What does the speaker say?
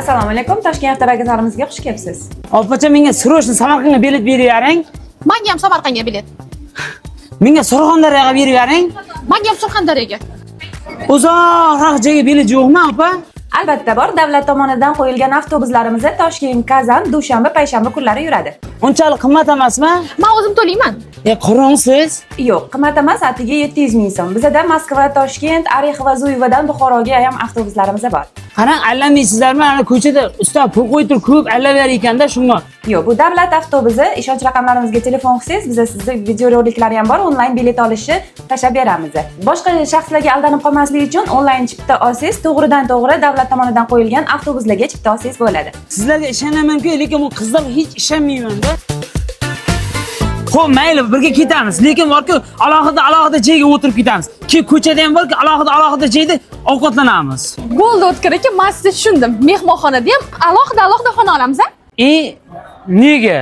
Assalomu alaykum. Toshkent avtovokzalimizga xush kelibsiz. Opacha menga srochniy Samarqandga bilet berib bering. Menga ham Samarqandga bilet. Menga Surxondaryoga berib bering. Menga ham Surxondaryoga. Uzoqroq joyga bilet yo'qmi, opa? Albatta bor, davlat tomonidan qo'yilgan avtobuslarimiz Toshkent, Kazan, Dushanba, payshanba kunlari yuradi. Unchalik qimmat emasmi? Men o'zim to'layman. Qorong'siz? Yo'q, qimmat emas, atiga 700 ming so'm. Bizda Moskva, Toshkent, Orexova, Zuyevadan Buxoroga ham avtobuslarimiz bor. Qarang, allamaysizlarmi? Ana ko'chada usta pul qo'yib turib ko'p allaver ekanda shunga. Yo'q, bu davlat avtobusi. Ishonch raqamlarimizga telefon qilsangiz, biz sizga videoroliklar ham bor, onlayn bilet olishni tashlab beramiz. Boshqa shaxslarga aldanib qolmaslik uchun onlayn chipta olsangiz, to'g'ridan-to'g'ri davlat tomonidan qo'yilgan avtobuslarga chipta olsangiz bo'ladi. Sizlarga ishonaman-ku, lekin bu qizlar hech ishonmayman-da. Xo'p, mayli, birga ketamiz. Lekin borku, alohida joyga o'tirib ketamiz. Ko'chada ham borku, alohida joyda ovqatlanamiz. Bo'ldi O'tkir aka, men sizni tushundim. Mehmonxonada ham alohida xona olamiz-a? Nega?